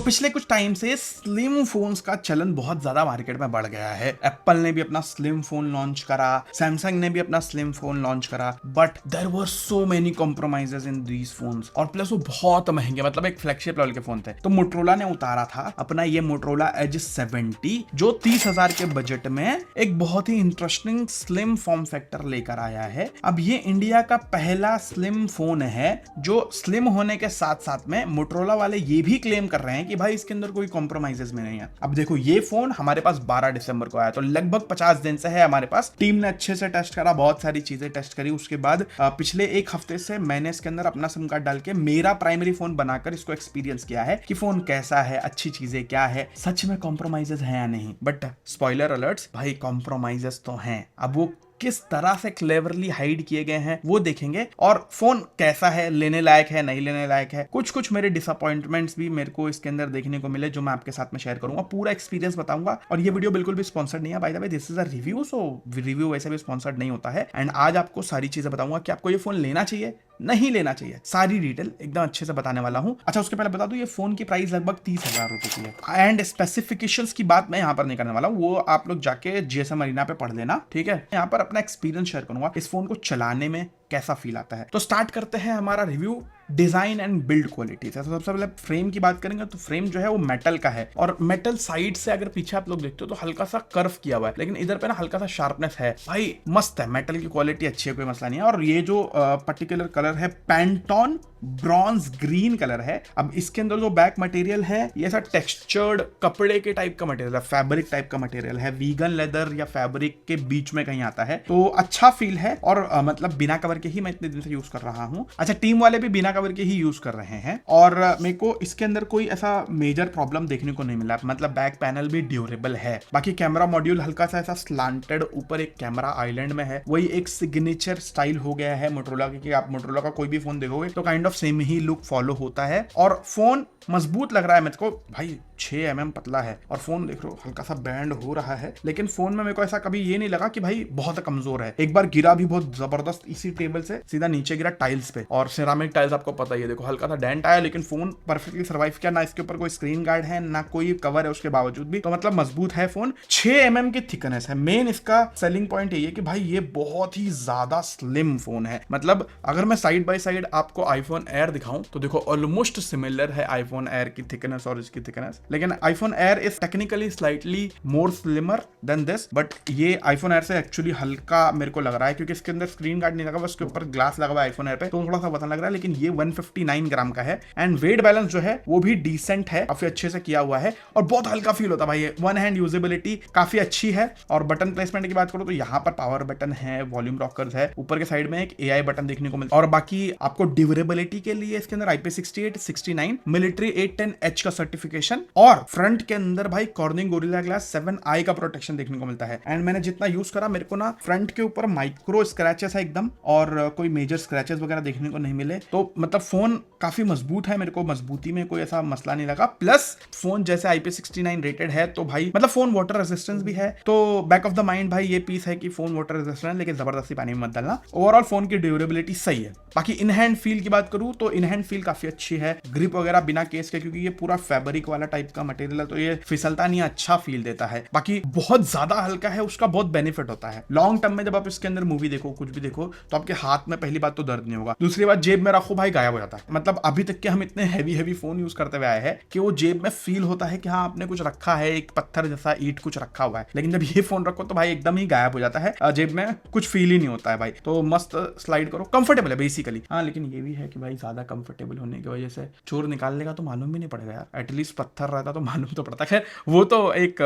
पिछले कुछ टाइम से स्लिम फोन्स का चलन बहुत ज्यादा मार्केट में बढ़ गया है। एप्पल ने भी अपना स्लिम फोन लॉन्च करा, सैमसंग ने भी अपना स्लिम फोन लॉन्च करा, but there were so many compromises in these phones और प्लस वो बहुत महंगे, मतलब एक फ्लैगशिप लेवल के फोन थे। तो मोटरोला ने उतारा था अपना ये मोटरोला एज 70 जो 30,000 के बजट में एक बहुत ही इंटरेस्टिंग स्लिम फॉर्म फैक्टर लेकर आया है। अब ये इंडिया का पहला स्लिम फोन है जो स्लिम होने के साथ साथ में मोटरोला वाले ये भी क्लेम कर रहे हैं कि भाई इसके अंदर कोई कॉम्प्रोमाइजेस में नहीं है। अब देखो ये फोन हमारे पास 12 दिसंबर को आया, तो लगभग 50 दिन से है हमारे पास। टीम ने अच्छे से टेस्ट करा, बहुत सारी चीजें टेस्ट करी। उसके बाद पिछले एक हफ्ते से मैंने इसके अंदर अपना सिम कार्ड डाल के मेरा प्राइमरी फोन बनाकर इसको एक्सपीरियंस किया है कि फोन कैसा है, अच्छी चीजें क्या है, सच में कॉम्प्रोमाइजेस है या नहीं। बट स्पॉइलर अलर्ट्स, भाई कॉम्प्रोमाइजेस तो हैं। अब वो किस तरह से क्लेवरली हाइड किए गए हैं वो देखेंगे, और फोन कैसा है, लेने लायक है, नहीं लेने लायक है। कुछ मेरे डिसअपॉइंटमेंट्स भी मेरे को इसके अंदर देखने को मिले जो मैं आपके साथ में शेयर करूंगा, पूरा एक्सपीरियंस बताऊंगा। और ये वीडियो बिल्कुल भी स्पॉन्सर्ड नहीं है, by the way this is a review, so review वैसे भी स्पॉन्सर्ड नहीं होता है। एंड आज आपको सारी चीजें बताऊंगा कि आपको ये फोन लेना चाहिए, नहीं लेना चाहिए, सारी डिटेल एकदम अच्छे से बताने वाला हूं। अच्छा, उसके पहले बता दूं ये फोन की प्राइस लगभग 30,000 रुपए की है। एंड स्पेसिफिकेशंस की बात मैं यहां पर नहीं करने वाला हूं, वो आप लोग जाके जीएसएम अरीना पे पढ़ लेना, ठीक है। यहां पर अपना एक्सपीरियंस शेयर करूंगा इस फोन को चलाने में कैसा फील आता है। तो स्टार्ट करते हैं हमारा review design and build quality से। सबसे पहले फ्रेम की बात करेंगे तो फ्रेम जो है वो मेटल का है, और मेटल साइड से अगर पीछे आप लोग देखते हो तो हल्का सा कर्व किया हुआ है, लेकिन इधर पे ना हल्का सा शार्पनेस है। भाई मस्त है, मेटल की क्वालिटी अच्छी है, कोई मसला नहीं है। और ये जो पर्टिकुलर कलर है पैंटॉन ब्रॉन्ज ग्रीन कलर है। अब इसके अंदर जो बैक मटेरियल है ये ऐसा टेक्सचर्ड कपड़े के टाइप का मटेरियल है, फैब्रिक टाइप का मटेरियल है, वीगन लेदर या फैब्रिक के बीच में कहीं आता है, तो अच्छा फील है। और मतलब बिना कवर के ही मैं इतने दिन से यूज कर रहा हूं। अच्छा, टीम वाले भी बिना कवर के ही यूज कर रहे हैं, और मेरे को इसके अंदर कोई ऐसा मेजर प्रॉब्लम देखने को नहीं मिला। मतलब बैक पैनल भी ड्यूरेबल है। बाकी कैमरा मॉड्यूल हल्का सा ऐसा स्लांटेड ऊपर एक कैमरा आइलैंड में है, वही एक सिग्नेचर स्टाइल हो गया है मोटरोला की। आप मोटरोला का कोई भी फोन देखोगे तो kind of same he look follow होता है। और फोन मजबूत लग रहा है मेरे को, भाई 6 mm पतला है, और फोन देख लो हल्का सा बैंड हो रहा है, लेकिन फोन में मेरे को ऐसा कभी ये नहीं लगा कि भाई बहुत कमजोर है। एक बार गिरा भी बहुत जबरदस्त, इसी टेबल से सीधा नीचे गिरा टाइल्स पे, और सिरामिक टाइल्स आपको पता ही है, देखो हल्का सा डेंट आया, लेकिन फोन परफेक्टली सर्वाइव किया। ना इसके ऊपर कोई स्क्रीन गार्ड है, ना कोई कवर है उसके बावजूद भी, तो मतलब मजबूत है फोन। 6 mm की थिकनेस है। मेन इसका सेलिंग पॉइंट ये है कि भाई ये बहुत ही ज्यादा स्लिम फोन है। मतलब अगर मैं साइड बाय साइड आपको आईफोन एयर दिखाऊं तो देखो ऑलमोस्ट सिमिलर है आईफोन एयर की थिकनेस और इसकी थिकनेस, लेकिन iPhone Air is technically slightly more slimmer than this. But ये आईफोन एयर से एक्चुअली हल्का मेरे को लग रहा है, क्योंकि इसके अंदर स्क्रीन गार्ड नहीं लगा हुआ, उसके ऊपर ग्लास लगा हुआ है आईफोन एयर पे, तो थोड़ा सा वजन लग रहा है। लेकिन ये 159 ग्राम का है, एंड वेट बैलेंस जो है वो भी डिसेंट है, काफी अच्छे से किया हुआ है, और बहुत हल्का फील होता है भाई। वन हैंड यूजेबिलिटी काफी अच्छी है। और बटन प्लेसमेंट की बात करो तो यहाँ पर पावर बटन है, वॉल्यूम रॉकर्स है, ऊपर के साइड में एक एआई बटन देखने को मिलता है। और बाकी आपको ड्यूरेबिलिटी के लिए इसके अंदर IP68 69 मिलिट्री 810H का सर्टिफिकेशन, और फ्रंट के अंदर भाई कॉर्निंग गोरिल्ला ग्लास 7i का प्रोटेक्शन देखने को मिलता है। एंड मैंने जितना यूज करा मेरे को ना फ्रंट के ऊपर माइक्रो स्क्रैचेस है एकदम, और कोई मेजर स्क्रैचेस वगैरह देखने को नहीं मिले। तो मतलब फोन काफी मजबूत है, मेरे को मजबूती में कोई ऐसा मसला नहीं लगा। प्लस फोन जैसे IP69 रेटेड है, तो भाई मतलब फोन वाटर रेजिस्टेंस भी है, तो बैक ऑफ द माइंड भाई ये पीस है कि फोन वाटर रेजिस्टेंस, लेकिन जबरदस्ती पानी में मत डालना। ओवरऑल फोन की ड्यूरेबिलिटी सही है। बाकी इन हैंड फील की बात करूं तो इन हैंड फील काफी अच्छी है। ग्रिप वगैरह बिना केस के, क्योंकि ये पूरा फैब्रिक वाला टाइप का मटेरियल है, तो ये फिसलता नहीं, अच्छा फील देता है। बाकी बहुत ज्यादा हल्का है, उसका बहुत बेनिफिट होता है लॉन्ग टर्म में। जब आप इसके अंदर मूवी देखो, कुछ भी देखो, तो आपके हाथ में पहली बात तो दर्द नहीं होगा, दूसरी बात जेब में रखो भाई गायब हो जाता है। मतलब अभी तक के हम इतने हैवी फोन यूज करते हुए आए हैं कि वो जेब में फील होता है कि हाँ आपने कुछ रखा है, एक पत्थर जैसा ईंट कुछ रखा हुआ है, लेकिन जब ये फोन रखो तो भाई एकदम ही गायब हो जाता है, जेब में कुछ फील ही नहीं होता है भाई। तो मस्त स्लाइड करो, कंफर्टेबल है बेसिकली। हाँ, लेकिन ये भी है कि भाई ज्यादा कंफर्टेबल होने की वजह से चोर निकाल लेगा तो मालूम भी नहीं पड़ेगा यार, एटलीस्ट पत्थर रहता तो मालूम तो पड़ता। खैर वो तो एक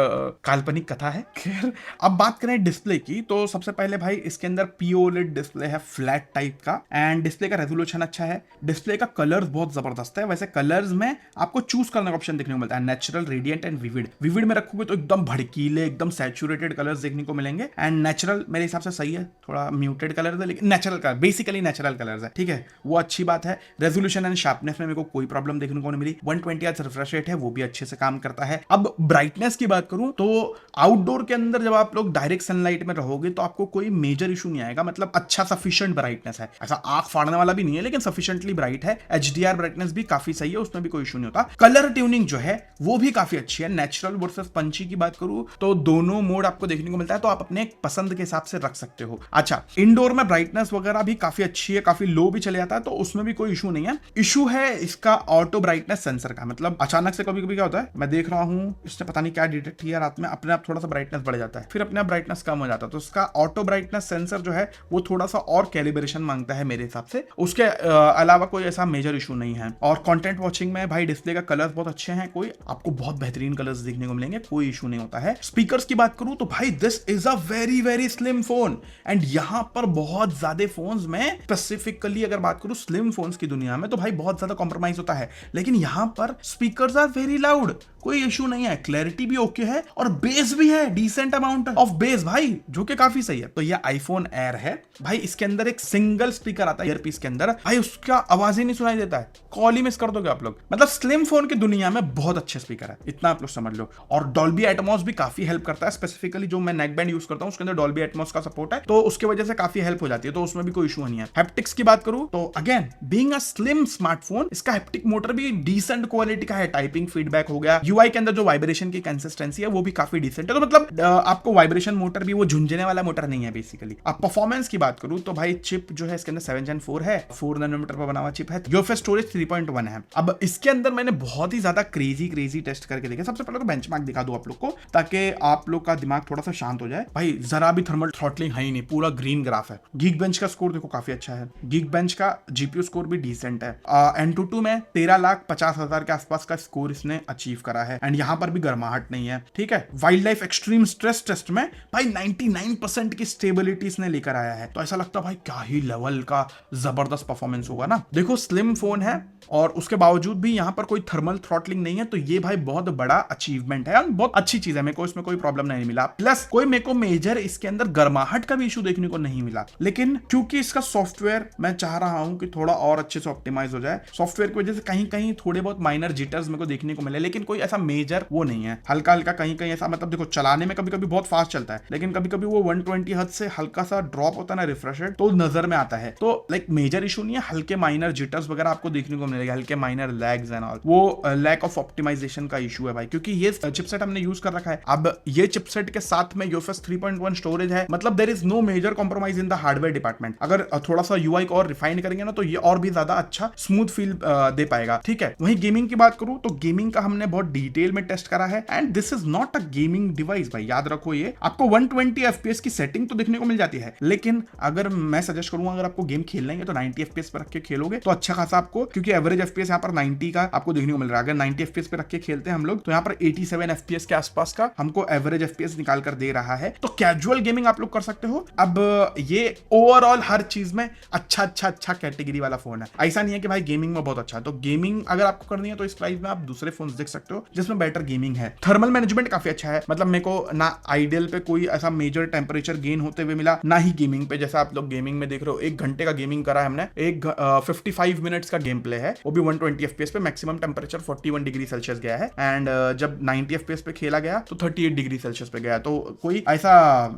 काल्पनिक कथा है। खैर अब बात करें डिस्प्ले की, तो सबसे पहले भाई इसके अंदर POLED डिस्प्ले है, फ्लैट टाइप का, एंड डिस्प्ले का रेजोल्यूशन अच्छा है। डिस्प्ले का कलर्स बहुत जबरदस्त है। वैसे कलर्स में आपको चूज करने का ऑप्शन देखने को मिलता है, natural, radiant and vivid. Vivid में रखोगे तो एकदम भड़कीले, एकदम सैचुरेटेड कलर्स देखने को मिलेंगे, एंड नेचुरल मेरे हिसाब से सही है, थोड़ा म्यूटेड कलर है लेकिन natural colour, basically natural colours है, ठीक है, वो अच्छी बात है। रेजोल्यूशन एंड शार्पनेस में मेरे को कोई प्रॉब्लम देखने को नहीं मिली। मेरी 120 रिफ्रेश रेट है वो भी अच्छे से काम करता है। अब ब्राइटनेस की बात करूं तो आउटडोर के अंदर जब आप लोग डायरेक्ट सनलाइट में रहोगे तो आपको कोई मेजर इशू नहीं आएगा, मतलब अच्छा सफिशिएंट ब्राइटनेस है, ऐसा आंख फाड़ने वाला भी नहीं है लेकिन सफिशिएंटली ब्राइट है। एचडीआर ब्राइटनेस भी काफी सही है, उसमें भी कोई इशू नहीं होता। कलर ट्यूनिंग जो है वो भी काफी अच्छी है। नेचुरल वर्सेस पंची की बात करूं तो दोनों मोड आपको देखने को मिलता है, तो आप अपने पसंद के हिसाब से रख सकते हो। अच्छा, इंडोर में ब्राइटनेस वगैरह भी काफी अच्छी है, काफी लो भी चले जाता है, तो उसमें भी कोई इशू नहीं है। इशू है इसका ऑटो ब्राइटनेस सेंसर का, मतलब अचानक से कभी कभी क्या होता है, मैं देख रहा हूं इसने पता नहीं क्या डिटेक्ट किया, रात में अपने आप थोड़ा सा ब्राइटनेस बढ़ जाता है, फिर अपने आप ब्राइटनेस कम हो जाता है। तो इसका ऑटो ब्राइटनेस सेंसर जो है वो थोड़ा सा और कैलिब्रेशन मांगता है मेरे हिसाब से, उसके अलावा कोई ऐसा मेजर इशू नहीं है। और कंटेंट वॉचिंग में भाई डिस्प्ले का कलर्स बहुत अच्छे हैं, कोई आपको बहुत बेहतरीन कलर्स देखने को मिलेंगे, कोई इशू नहीं होता है। स्पीकर्स की बात करूं तो भाई this is a very very slim phone, and यहां पर बहुत ज्यादा फोन्स में स्पेसिफिकली अगर बात करूं स्लिम फोन्स की दुनिया में तो भाई बहुत ज्यादा कॉम्प्रोमाइज होता है, लेकिन यहां पर स्पीकर्स आर वेरी लाउड, कोई इशू नहीं है, क्लैरिटी भी ओके है और बेस भी है, डिसेंट अमाउंट ऑफ बेस भाई, जो कि काफी सही है। तो ये आईफोन एयर है भाई, इसके अंदर एक सिंगल स्पीकर आता है ईयरपीस के अंदर भाई, उसका आवाज ही नहीं सुनाई देता है, कॉल ही मिस कर दोगे आप लोग। मतलब स्लिम फोन की दुनिया में बहुत अच्छे स्पीकर है, इतना आप लोग समझ लो। और डॉल्बी एटमॉस भी काफी हेल्प करता है, स्पेसिफिकली जो मैं नेक बैंड यूज करता हूं उसके अंदर डॉल्बी एटमॉस का सपोर्ट है, तो उसकी वजह से काफी हेल्प हो जाती है, तो उसमें भी कोई इशू नहीं है। हैप्टिक्स की बात करूं तो again being a slim smartphone, इसका हैप्टिक मोटर भी डिसेंट क्वालिटी का है, टाइपिंग फीडबैक हो गया, यूआई के अंदर जो वाइब्रेशन की कंसिस्टेंसी है वो भी काफी डिसेंट है, तो मतलब आपको वाइब्रेशन मोटर भी वो झुंझुने वाला मोटर नहीं है बेसिकली। अब परफॉर्मेंस की बात करूं तो भाई चिप जो है इसके अंदर 7 Gen 4 है, 4 नैनोमीटर पर बना हुआ चिप है, यूएफएस स्टोरेज 3.1 है। अब इसके अंदर मैंने बहुत ही ज्यादा क्रेजी टेस्ट करके देखे। सबसे पहले तो बेंचमार्क दिखा दूं आप लोग को ताकि आप लोग का दिमाग थोड़ा सा शांत हो जाए। भाई जरा भी थर्मल थ्रॉटलिंग है ही नहीं, पूरा ग्रीन ग्राफ है। गीक बेंच का स्कोर देखो काफी अच्छा है, गीक बेंच का जीपीयू स्कोर भी डिसेंट है। एंटूटू में 13,50,000 के आसपास का स्कोर इसने अचीव करा है, एंड यहां पर भी गर्माहट नहीं है, ठीक है। Wild life extreme stress test में भाई 99% की स्टेबिलिटी इसने लेकर आया है, तो ऐसा लगता है भाई क्या ही लेवल का जबरदस्त परफॉर्मेंस होगा ना। देखो स्लिम फोन है और उसके बावजूद भी यहां पर कोई थर्मल थ्रॉटलिंग नहीं है, तो ये भाई बहुत बड़ा अचीवमेंट है, बहुत अच्छी चीज है, मेरे को इसमें कोई प्रॉब्लम नहीं मिला। प्लस कोई मेरे को मेजर इसके अंदर गर्माहट का भी इशू देखने को नहीं मिला, लेकिन क्योंकि इसका सॉफ्टवेयर मैं चाह रहा हूं कि थोड़ा और अच्छे से ऑप्टिमाइज हो जाए, सॉफ्टवेयर की वजह से कहीं कहीं थोड़े बहुत माइनर जिटर्स मेरे को देखने को मिले, लेकिन कोई ऐसा मेजर वो नहीं है, हल्का हल्का कहीं कहीं ऐसा, मतलब देखो चलाने में कभी कभी बहुत फास्ट चलता है, लेकिन कभी कभी वो 120 हर्ट्ज से हल्का सा ड्रॉप होता है ना रिफ्रेश रेट, तो नजर में आता है, तो लाइक मेजर इशू नहीं है, हल्के माइनर जिटर्स वगैरह आपको देखने को मिलेगा, हल्के माइनर लैग्स एंड ऑल, वो लैक ऑफ ऑप्टिमाइजेशन का इशू है भाई, क्योंकि ये चिपसेट हमने यूज कर रखा है। अब ये चिपसेट के साथ में यूएफएस 3.1 स्टोरेज है, मतलब there is no major compromise in the hardware department. अगर थोड़ा सा यूआई को और रिफाइन करेंगे ना तो ये और भी ज्यादा अच्छा स्मूथ फील दे पाएगा, ठीक है। वहीं गेमिंग की बात करूं तो गेमिंग का हमने बहुत डिटेल में टेस्ट करा है, and this is not a gaming device भाई, याद रखो। ये आपको 120 एफपीएस की सेटिंग तो देखने को मिल जाती है, लेकिन अगर मैं सजेस्ट करूंगा अगर आपको गेम खेलना है तो 90 एफपीएस पर रख के खेलोगे तो अच्छा खासा आपको, क्योंकि एवरेज एफपीएस यहाँ पर 90 का आपको देखने को मिल रहा है। अगर 90 एफपीएस पे रख के खेलते हैं हम लोग तो यहाँ पर 87 एफपीएस के आसपास का हमको एवरेज एफपीएस निकाल कर दे रहा है, तो कैजुअल गेमिंग आप लोग कर सकते हो। अब ये ओवरऑल हर चीज में अच्छा कैटेगरी वाला फोन है, ऐसा नहीं है कि भाई गेमिंग में बहुत अच्छा है, तो गेमिंग अगर आपको करनी है तो इस प्राइस में आप दूसरे फोन देख सकते हो जिसमें बेटर गेमिंग है। थर्मल मैनेजमेंट काफी अच्छा है, मतलब मेरे को ना आइडियल पे कोई ऐसा मेजर टेम्परेचर गेन होते हुए मिला, ना ही गेमिंग पे जैसा आप लोग गेमिंग में देख रहे हो 1 घंटे का गेमिंग करा है हमने, 55 मिनट्स का गेम प्ले है, वो भी 120 एफपीएस पे, मैक्सिमम टेम्परेचर 41 डिग्री सेल्सियस गया है, एंड जब 90 एफपीएस पे खेला गया तो 38 डिग्री सेल्सियस पे गया, तो कोई ऐसा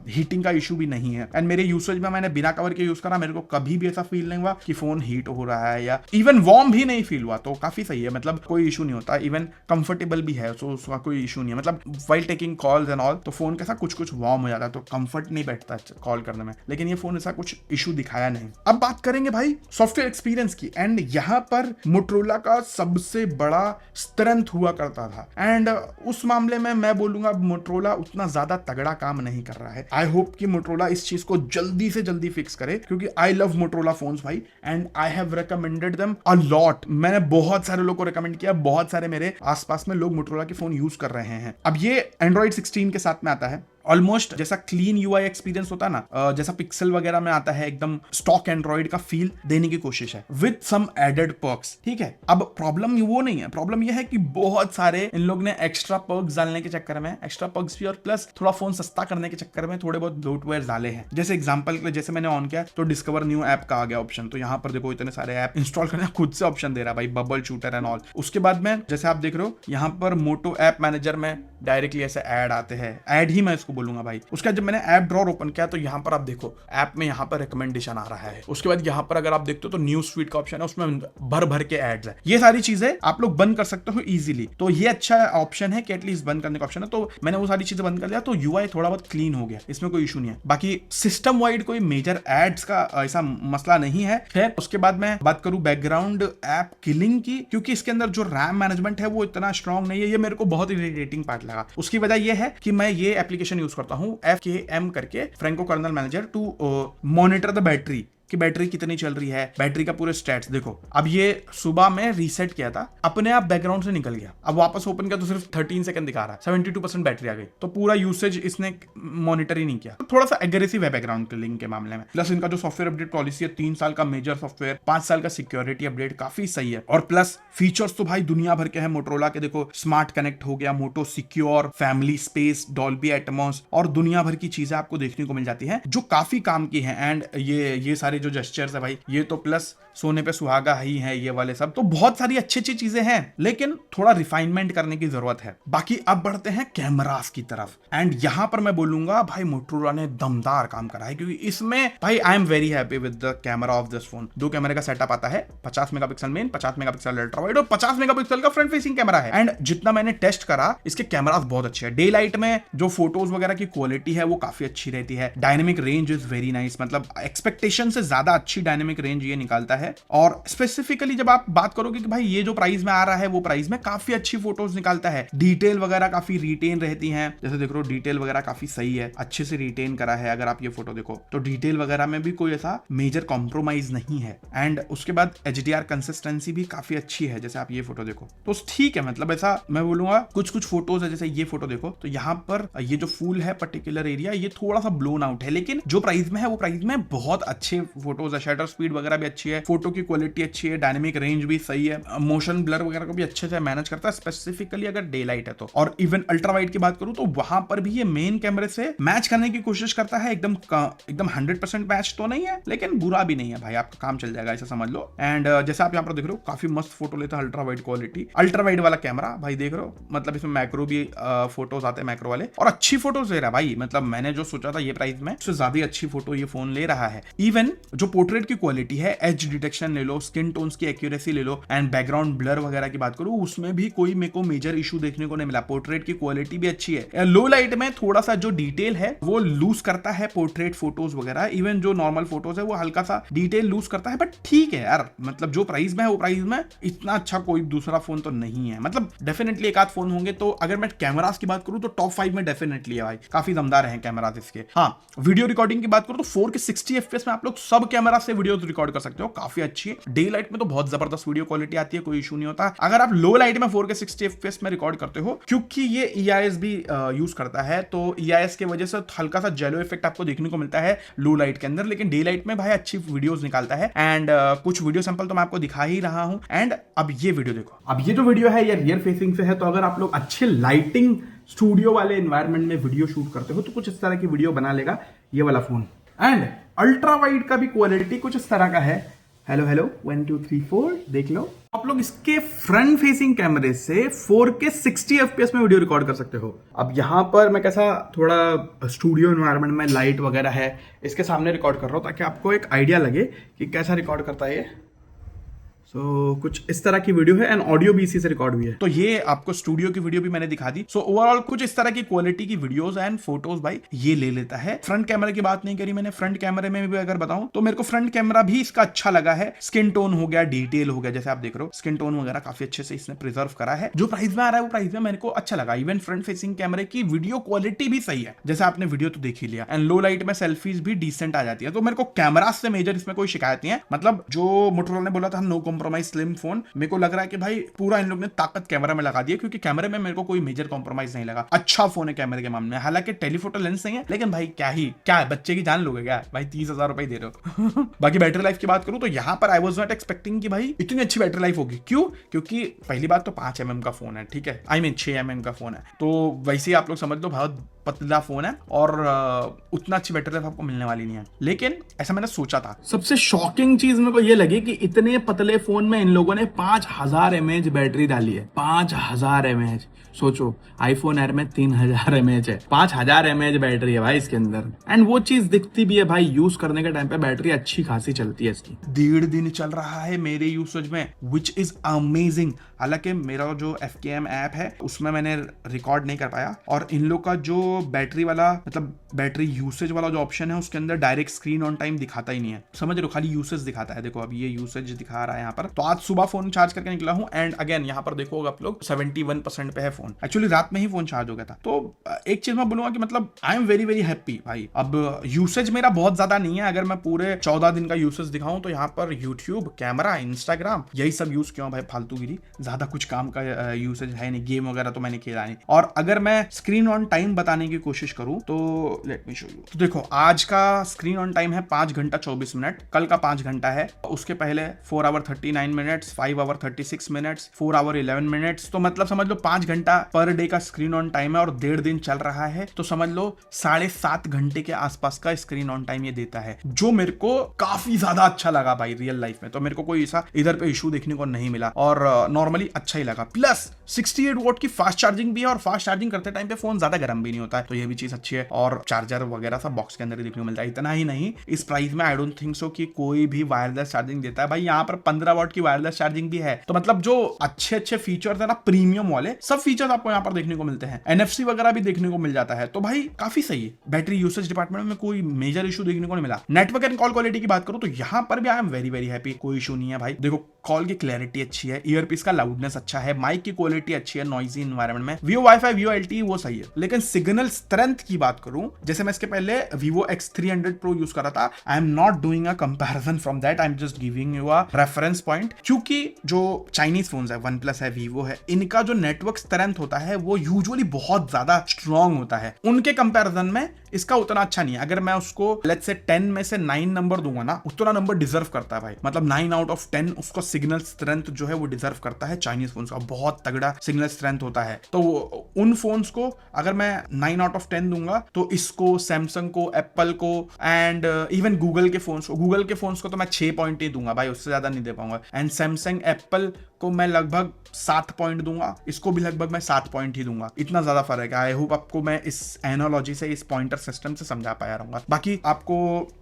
हीटिंग का इशू भी नहीं है। एंड मेरे यूसेज में मैंने बिना कवर के यूज करा, मेरे को कभी भी ऐसा फील नहीं हुआ कि फोन हीट हो रहा है या इवन वार्म भी नहीं फील हुआ, तो काफी सही है, मतलब कोई इशू नहीं होता, इवन कंफर्टेबल भी है, तो उसका कोई इशू नहीं है, मतलब while taking calls and all तो फोन कैसा कुछ वार्म हो जाता है, तो कंफर्ट नहीं बैठता कॉल करने में, लेकिन ये फोन ऐसा कुछ इशू दिखाया नहीं। अब बात करेंगे भाई सॉफ्टवेयर एक्सपीरियंस की, एंड यहाँ पर मोटरोला का सबसे बड़ा स्ट्रेंथ हुआ करता था, एंड उस मामले में मैं बोलूंगा मोटरोला उतना ज्यादा तगड़ा काम नहीं कर रहा है। आई होप कि मोटरोला इस चीज को जल्दी से जल्दी फिक्स करे, क्योंकि आई लव मोटरोला फोन्स भाई, and I have recommended them a lot. मैंने बहुत सारे लोगों को रिकमेंड किया, बहुत सारे मेरे आसपास में लोग मोटरोला के फोन यूज कर रहे हैं। अब ये एंड्रॉइड 16 के साथ में आता है, ऑलमोस्ट जैसा क्लीन यूआई एक्सपीरियंस होता है ना, जैसा पिक्सल वगैरह में आता है, एकदम स्टॉक एंड्रॉइड का फील देने की कोशिश है विद सम एडेड पर्क्स। ठीक है, अब प्रॉब्लम वो नहीं है, प्रॉब्लम ये है कि बहुत सारे इन लोग ने एक्स्ट्रा पर्क्स डालने के चक्कर में, एक्स्ट्रा पर्क्स भी और प्लस थोड़ा फोन सस्ता करने के चक्कर में थोड़े बहुत ब्लोटवेयर डाले हैं। जैसे एग्जांपल के लिए, जैसे मैंने ऑन किया तो डिस्कवर न्यू ऐप का आ गया ऑप्शन, तो यहाँ पर देखो इतने सारे ऐप इंस्टॉल करने खुद से ऑप्शन दे रहा है भाई, बबल शूटर एंड ऑल। उसके बाद में जैसे आप देख रहे हो यहाँ पर मोटो ऐप मैनेजर में डायरेक्टली ऐसे ऐड आते हैं, ऐड ही मैं इसको बोलूंगा भाई। उसके बाद जब मैंने ऐप ड्रॉर ओपन किया तो यहाँ पर आप देखो ऐप में यहाँ पर रिकमेंडेशन आ रहा है। उसके बाद यहाँ पर अगर आप देखते हो तो न्यूज फीड का ऑप्शन है, उसमें भर भर के एड्स है। ये सारी चीजें आप लोग बंद कर सकते हो इजीली, तो ये अच्छा ऑप्शन है कि एटलीस्ट बंद करने का ऑप्शन है। तो मैंने वो सारी चीजें बंद कर दिया, तो यूआई थोड़ा बहुत क्लीन हो गया, इसमें कोई इशू नहीं है। बाकी सिस्टम वाइड कोई मेजर एड्स का ऐसा मसला नहीं है। खैर उसके बाद मैं बात करूं बैकग्राउंड ऐप किलिंग की, क्योंकि इसके अंदर जो रैम मैनेजमेंट है वो इतना स्ट्रांग नहीं है, ये मेरे को बहुत इरिटेटिंग पार्ट लगा। उसकी वजह ये है कि मैं ये एप्लीकेशन यूज करता हूं FKM करके, Franco kernel manager, to monitor the battery कि बैटरी कितनी चल रही है, बैटरी का पूरे स्टैट्स देखो। अब ये सुबह में रीसेट किया था, अपने आप बैकग्राउंड से निकल गया, अब वापस ओपन किया तो सिर्फ 13 सेकंड दिखा रहा है, 72% बैटरी आ गई, तो पूरा यूसेज इसने मॉनिटर ही नहीं किया। तो थोड़ा सा एग्रेसिव है बैकग्राउंड किलिंग के मामले में। प्लस इनका जो सॉफ्टवेयर अपडेट पॉलिसी है, 3 साल का मेजर सॉफ्टवेयर, 5 साल का सिक्योरिटी अपडेट, काफी सही है। और प्लस फीचर्स तो भाई दुनिया भर के हैं मोटरोला के, देखो स्मार्ट कनेक्ट हो गया, Moto secure, family space, Dolby Atmos और दुनिया भर की चीजें आपको देखने को मिल जाती है जो काफी काम की है। एंड ये सारे जो जेस्चर्स है भाई, ये तो प्लस सोने पे सुहागा ही है, ये वाले सब तो बहुत सारी अच्छी अच्छी चीजें हैं, लेकिन थोड़ा रिफाइनमेंट करने की जरूरत है। बाकी अब बढ़ते हैं कैमरास की तरफ, एंड यहां पर मैं बोलूंगा भाई मोटरोला ने दमदार काम करा है, क्योंकि इसमें भाई I am very happy with the camera off this phone. 2 कैमरे का सेटअप आता है, 50 megapixel main, 50 megapixel ultra wide और 50 मेगापिक्सल का फ्रंट फेसिंग कैमरा है। एंड जितना मैंने टेस्ट करा, इसके कैमरास बहुत अच्छे हैं। डे लाइट में जो फोटोज वगैरह की क्वालिटी है वो काफी अच्छी रहती है। Dynamic range is very nice, मतलब एक्सपेक्टेशन से ज्यादा अच्छी डायनेमिक रेंज ये निकालता है। और स्पेसिफिकली जब आप बात करोगे कि भाई ये जो प्राइस में आ रहा है, वो प्राइस में काफी अच्छी फोटोज निकालता है। डिटेल वगैरह काफी रिटेन रहती हैं, जैसे देख लो डिटेल वगैरह काफी सही है, अच्छे से रिटेन करा है। अगर आप ये फोटो देखो तो डिटेल वगैरह में भी कोई ऐसा मेजर कॉम्प्रोमाइज नहीं है। एंड उसके बाद HDR कंसिस्टेंसी भी काफी अच्छी है, जैसे आप ये फोटो देखो तो ठीक है, मतलब ऐसा मैं बोलूंगा कुछ फोटोज है, जैसे ये फोटो देखो तो यहाँ पर ये जो फूल है पर्टिकुलर एरिया, ये थोड़ा सा ब्लोन आउट है, लेकिन जो प्राइस में है वो प्राइस में बहुत अच्छे फोटोज है। शटर स्पीड वगैरह भी अच्छी है, फोटो की क्वालिटी अच्छी है, डायनेमिक रेंज भी सही है, मोशन ब्लर वगैरह को भी अच्छे से मैनेज करता है, स्पेसिफिकली अगर डे लाइट है तो। और इवन अल्ट्रा वाइड की बात करूं तो वहां पर भी ये मेन कैमरे से मैच करने की कोशिश करता है, एकदम 100% मैच तो नहीं है, लेकिन बुरा भी नहीं है भाई, आपका काम चल जाएगा ऐसा समझ लो। एंड जैसे आप यहाँ पर देख रहे हो काफी मस्त फोटो लेता है ultra wide quality, ultra wide वाला कैमरा भाई देख रहे हो, मतलब इसमें मैक्रो भी फोटोज आते हैं मैक्रो वाले, और अच्छी फोटोज ले रहा है भाई, मतलब मैंने जो सोचा था ये प्राइस में उससे ज्यादा अच्छी फोटो ये फोन ले रहा है। इवन जो पोर्ट्रेट की क्वालिटी है, एज डिटेक्शन ले लो, स्किन टोन्स की एक्यूरेसी ले लो, एंड बैकग्राउंड ब्लर वगैरह की बात करूं उसमें भी कोई मेरे को मेजर इशू देखने को नहीं मिला। पोर्ट्रेट की क्वालिटी भी अच्छी है। लो लाइट में थोड़ा सा जो डिटेल है वो लूज करता है पोर्ट्रेट फोटोज वगैरह, इवन जो नॉर्मल फोटोज है वो हल्का सा डिटेल लूज करता है, बट ठीक है यार, मतलब जो प्राइस में है वो प्राइस में इतना अच्छा कोई दूसरा फोन तो नहीं है। मतलब डेफिनेटली एक आध फोन होंगे, तो अगर मैं कैमरास की बात करूं तो टॉप 5 में डेफिनेटली है भाई, काफी दमदार है कैमरास इसके। हाँ, वीडियो रिकॉर्डिंग की बात करूं तो 4K 60 FPS में आप लोग सब कैमरा से वीडियो रिकॉर्ड कर सकते हो, काफी अच्छी है। डे लाइट में तो बहुत जबरदस्त वीडियो क्वालिटी आती है, कोई इशू नहीं होता। अगर आप लो लाइट में 4K 60 FPS में रिकॉर्ड करते हो, क्योंकि ये EIS भी यूज करता है, तो EIS के वजह से हल्का सा जेलो इफेक्ट आपको देखने को मिलता है लो लाइट के अंदर, लेकिन डे लाइट में भाई अच्छी वीडियोस निकालता है। एंड कुछ वीडियो सैंपल तो मैं आपको दिखा ही रहा हूं। एंड अब ये वीडियो देखो, अब ये जो वीडियो है ये रियर फेसिंग से है, तो अगर आप लोग अच्छे लाइटिंग स्टूडियो वाले एनवायरनमेंट में वीडियो शूट करते हो तो कुछ इस तरह की वीडियो बना लेगा ये वाला फोन। एंड अल्ट्रा वाइड का भी क्वालिटी कुछ इस तरह का है। हेलो 1 2 3 4 देख लो, आप लोग इसके फ्रंट फेसिंग कैमरे से 4K 60 FPS में वीडियो रिकॉर्ड कर सकते हो। अब यहाँ पर मैं कैसा थोड़ा स्टूडियो एनवायरनमेंट में लाइट वगैरह है, इसके सामने रिकॉर्ड कर रहा हूँ ताकि आपको एक आइडिया लगे कि कैसा रिकॉर्ड करता है ये। कुछ इस तरह की वीडियो है, एंड ऑडियो भी इसी से रिकॉर्ड हुई है, तो ये आपको स्टूडियो की वीडियो भी मैंने दिखा दी। ओवरऑल कुछ इस तरह की क्वालिटी की वीडियोस एंड फोटोज भाई ये ले लेता है। फ्रंट कैमरे की बात नहीं करी मैंने, फ्रंट कैमरे में भी अगर बताऊं तो मेरे को फ्रंट कैमरा भी इसका अच्छा लगा है। स्किन टोन हो गया, डिटेल हो गया, जैसे आप देख रहे हो स्किन टोन वगैरह काफी अच्छे से इसने प्रिजर्व करा है। जो प्राइस में आ रहा है वो प्राइस में मेरे को अच्छा लगा। इवन फ्रंट फेसिंग कैमरे की वीडियो क्वालिटी भी सही है, जैसे आपने वीडियो तो देख ही लिया। एंड लो लाइट में सेल्फीज भी डिसेंट आ जाती है, तो मेरे को कैमरा से मेजर इसमें कोई शिकायत नहीं है। मतलब जो मोटोरोला ने बोला था नो कॉम्प्रोमाइज स्लिम फोन। मेरे को लग रहा है कि भाई पूरा इन लोग ने ताकत कैमरा में लगा दी है, क्योंकि कैमरे में मेरे को कोई मेजर कॉम्प्रोमाइज नहीं लगा। अच्छा फोन है कैमरे के मामले में, हालांकि टेलीफोटो लेंस नहीं है, लेकिन भाई क्या है बच्चे की जान लोगे क्या भाई, 30,000 रुपए दे रहे हो। बाकी बैटरी लाइफ की बात करूं तो यहाँ पर आई वाज नॉट एक्सपेक्टिंग कि भाई इतनी अच्छी बैटरी लाइफ होगी। क्यों? क्योंकि पहली बात तो 5 mm का फोन है, ठीक है, आई मीन 6 mm का फोन है, तो वैसे ही आप लोग समझ लो बहुत पतला फोन है और उतना अच्छी बैटरी लाइफ आपको मिलने वाली नहीं है। लेकिन ऐसा मैंने सोचा था। सबसे शॉकिंग चीज मेरे को ये लगी कि इतने पतले फोन में इन लोगों ने 5000 mAh बैटरी डाली है। 5000 mAh, सोचो आईफोन एयर में 3000 mAh है, 5000 mAh बैटरी है भाई इसके अंदर। एंड वो चीज दिखती भी है भाई, यूज करने के टाइम पे बैटरी अच्छी खासी चलती है इसकी। 1.5 दिन चल रहा है मेरे यूसेज में, विच इज अमेजिंग। हालांकि मेरा जो FKM ऐप है उसमें मैंने रिकॉर्ड नहीं कर पाया, और इन लोग का जो बैटरी वाला मतलब बैटरी यूसेज वाला जो ऑप्शन है उसके अंदर डायरेक्ट स्क्रीन ऑन टाइम दिखाता ही नहीं है, समझ रहे हो, खाली यूसेज दिखाता है। देखो अभी ये यूसेज दिखा रहा है यहाँ पर। तो आज सुबह फोन चार्ज करके निकला हूँ एंड अगेन यहाँ पर देखो आप लोग 71% पे है फोन। एक्चुअली रात में ही फोन चार्ज हो गया था। तो एक चीज मैं बोलूंगा कि मतलब I am very very happy भाई। अब यूसेज मेरा बहुत ज्यादा नहीं है, अगर मैं पूरे 14 दिन का यूसेज दिखाऊं तो यहाँ पर यूट्यूब, कैमरा, इंस्टाग्राम यही सब यूज किया भाई, फालतूगिरी, ज्यादा कुछ काम का यूसेज है नहीं, गेम वगैरह तो मैंने खेला नहीं। और अगर मैं स्क्रीन ऑन टाइम बताने की कोशिश करूं तो लेट मी शो यू। तो देखो आज का स्क्रीन ऑन टाइम है 5 घंटा 24 मिनट, कल का 5 घंटा है, उसके पहले 4 hour 39 minutes, 5 hour 36 minutes, 4 hour 11 minutes. तो मतलब समझ लो 5 घंटा पर डे का स्क्रीन ऑन टाइम है और 1.5 दिन चल रहा है, तो समझ लो 7.5 घंटे के आसपास का स्क्रीन ऑन टाइम ये देता है, जो मेरे को काफी ज्यादा अच्छा लगा भाई रियल लाइफ में। तो मेरे को कोई ऐसा इधर पे इशू देखने को नहीं मिला और नॉर्मली अच्छा ही लगा। प्लस 68 वोट की फास्ट चार्जिंग भी है और फास्ट चार्जिंग करते टाइम पे फोन ज्यादा गर्म भी नहीं होता है, तो ये भी चीज अच्छी है। और चार्जर वगैरह सब बॉक्स के अंदर ही देखने को मिलता है। इतना ही नहीं, इस प्राइस में आई डोंट थिंक सो कि कोई भी वायरलेस चार्जिंग देता है भाई। यहाँ पर 15 वॉट की वायरलेस चार्जिंग भी है, तो मतलब जो अच्छे फीचर्स है ना प्रीमियम वाले, सब फीचर्स आपको यहाँ पर देखने को मिलते हैं। NFC वगैरह भी देखने को मिल जाता है, तो भाई काफी सही है। बैटरी यूसेज डिपार्टमेंट में कोई मेजर इशू देखने को नहीं मिला। नेटवर्क एंड कॉल क्वालिटी की बात करूं तो यहाँ पर भी I am very very happy, कोई इशू नहीं है भाई। देखो कॉल की क्लैरिटी अच्छी है, ईयरपीस का लाउडनेस अच्छा है, माइक की क्वालिटी अच्छी है नॉइजी एनवायरनमेंट में, Vivo Wi-Fi, Vivo LTE वो सही है। लेकिन सिग्नल स्ट्रेंथ की बात करूं, जैसे मैं इसके पहले Vivo X300 Pro यूज कर रहा था, I am not doing a comparison from that, I am just giving you a reference point. क्योंकि जो चाइनीज फोन्स है, OnePlus है, Vivo है, इनका जो नेटवर्क स्ट्रेंथ होता है वो यूजुअली बहुत ज्यादा स्ट्रॉन्ग होता है, उनके कंपैरिजन में इसका उतना अच्छा नहीं है। अगर मैं उसको लेट्स से 10 में से 9 नंबर दूंगा ना, उतना नंबर डिजर्व करता है भाई, मतलब 9 आउट ऑफ 10 उसका सिग्नल स्ट्रेंथ जो है वो डिजर्व करता है। चाइनीज फोन्स का बहुत तगड़ा सिग्नल स्ट्रेंथ होता है, तो उन फोन्स को अगर मैं 9 आउट ऑफ 10 दूंगा तो इसको, सैमसंग को, एप्पल को एंड इवन गूगल के फोन्स को तो मैं 6 पॉइंट ही दूंगा भाई, उससे ज्यादा नहीं दे पाऊंगा। एंड सैमसंग, एप्पल को मैं लगभग 7 पॉइंट दूंगा, इसको भी लगभग मैं 7 पॉइंट ही दूंगा। इतना ज्यादा फर्क है। आई होप आपको मैं इस एनालॉजी से, इस पॉइंटर सिस्टम से समझा पाया रहूंगा। बाकी आपको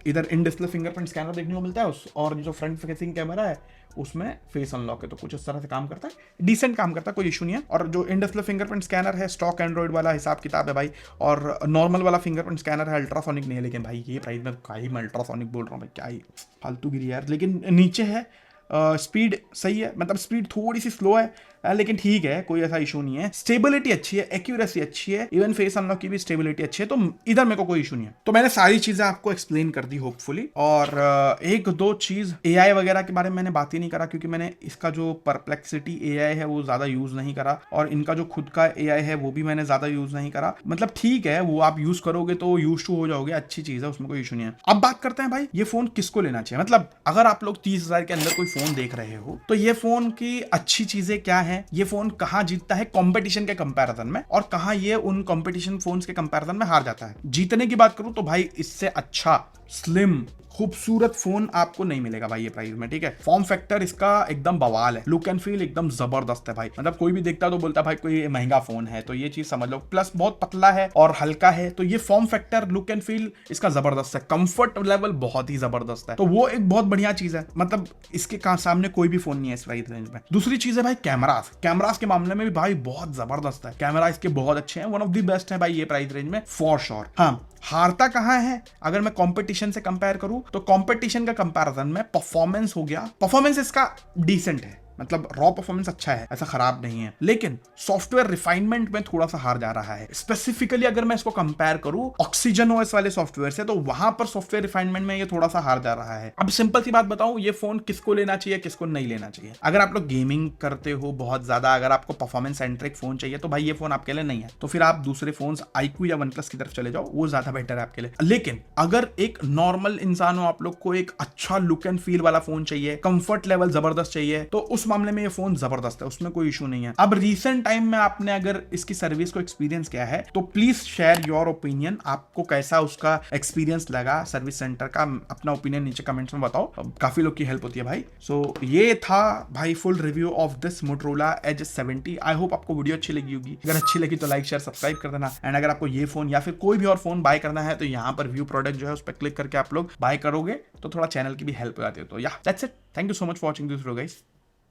इधर इन डिस्प्ले फिंगरप्रिंट स्कैनर देखने को मिलता है और जो फ्रंट फेसिंग कैमरा है उसमें फेस अनलॉक है, तो कुछ इस तरह से काम करता है, डिसेंट काम करता है, कोई इशू नहीं है। और जो इन डिस्प्ले फिंगरप्रिंट स्कैनर है स्टॉक एंड्रॉइड वाला हिसाब किताब है भाई, और नॉर्मल वाला फिंगरप्रिंट स्कैनर है, अल्ट्रासोनिक नहीं है। लेकिन भाई ये प्राइस में क्या ही मैं अल्ट्रासोनिक बोल रहा हूँ भाई, क्या ही फालतू गिरी यार। लेकिन नीचे है स्पीड सही है, मतलब स्पीड थोड़ी सी स्लो है लेकिन ठीक है, कोई ऐसा इशू नहीं है। स्टेबिलिटी अच्छी है, एक्यूरेसी अच्छी है, इवन फेस अनलॉक की भी स्टेबिलिटी अच्छी है, तो इधर मेरे को कोई इशू नहीं है। तो मैंने सारी चीजें आपको एक्सप्लेन कर दी होपफुली। और एक दो चीज AI वगैरह के बारे में मैंने बात ही नहीं करा, क्योंकि मैंने इसका जो परप्लेक्सिटी AI है वो ज्यादा यूज नहीं करा, और इनका जो खुद का AI है वो भी मैंने ज्यादा यूज नहीं करा। मतलब ठीक है, वो आप यूज करोगे तो यूज टू हो जाओगे, अच्छी चीज है, उसमें कोई इशू नहीं है। अब बात करते हैं भाई ये फोन किसको लेना चाहिए। मतलब अगर आप लोग 30,000 के अंदर कोई फोन देख रहे हो तो ये फोन की अच्छी चीजें क्या है, ये फोन कहां जीतता है कंपटीशन के कंपैरिजन में, और कहां ये उन कंपटीशन फोन्स के कंपैरिजन में हार जाता है। जीतने की बात करूं तो भाई इससे अच्छा स्लिम खूबसूरत फोन आपको नहीं मिलेगा भाई ये प्राइस में, ठीक है। फॉर्म फैक्टर इसका एकदम बवाल है, लुक एंड फील एकदम जबरदस्त है भाई। मतलब कोई भी देखता तो बोलता भाई कोई महंगा फोन है, तो ये चीज समझ लो। प्लस बहुत पतला है और हल्का है, तो ये form factor, look and feel इसका जबरदस्त है। कंफर्ट लेवल बहुत ही जबरदस्त है, तो वो एक बहुत बढ़िया चीज है। मतलब इसके सामने कोई भी फोन नहीं है इस प्राइस रेंज में। दूसरी चीज है भाई कैमरास के मामले में भी भाई बहुत जबरदस्त है, कैमरा इसके बहुत अच्छे हैं, वन ऑफ द बेस्ट है भाई ये प्राइस रेंज में फॉर श्योर। हाँ, हारता कहां है अगर मैं कंपटीशन से कंपेयर करूं तो कंपटीशन का कंपैरिजन में परफॉर्मेंस हो गया, परफॉर्मेंस इसका डिसेंट है, मतलब रॉ परफॉर्मेंस अच्छा है, ऐसा खराब नहीं है, लेकिन सॉफ्टवेयर रिफाइनमेंट में थोड़ा सा हार जा रहा है। स्पेसिफिकली अगर मैं इसको कंपेयर करूं ऑक्सीजन ओएस वाले सॉफ्टवेयर से, तो वहां पर सॉफ्टवेयर रिफाइनमेंट में ये थोड़ा सा हार जा रहा है। अब सिंपल सी बात बताऊं, ये फोन किसको लेना चाहिए, किसको नहीं लेना चाहिए। अगर आप लोग गेमिंग करते हो बहुत ज्यादा, अगर आपको परफॉर्मेंस सेंट्रिक फोन चाहिए, तो भाई ये फोन आपके लिए नहीं है। तो फिर आप दूसरे फोन iQOO या OnePlus की तरफ चले जाओ, वो ज्यादा बेटर है आपके लिए। लेकिन अगर एक नॉर्मल इंसान हो, आप लोग को एक अच्छा लुक एंड फील वाला फोन चाहिए, कंफर्ट लेवल जबरदस्त चाहिए, तो उस मामले में ये फोन जबरदस्त है, उसमें कोई इशू नहीं है। अब रिसेंट टाइम में आपने अगर इसकी सर्विस को एक्सपीरियंस किया है, तो प्लीज शेयर योर ओपिनियन। आपको कैसा उसका एक्सपीरियंस लगा सर्विस सेंटर का, अपना ओपिनियन नीचे कमेंट्स में बताओ, काफी लोग की हेल्प होती है भाई। सो ये था भाई full review of this Motorola Edge 70। I hope आपको वीडियो अच्छी लगी होगी। अगर अच्छी लगी तो लाइक शेयर सब्सक्राइब कर देना। एंड अगर आपको ये फोन या फिर कोई भी और फोन बाय करना है, तो यहाँ पर व्यू प्रोडक्ट जो है उस पर क्लिक करके आप लोग बाय करोगे, तो थोड़ा चैनल की भी हेल्प हो जाती है। तो yeah that's it, thank you so much for watching this video guys,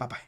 bye bye.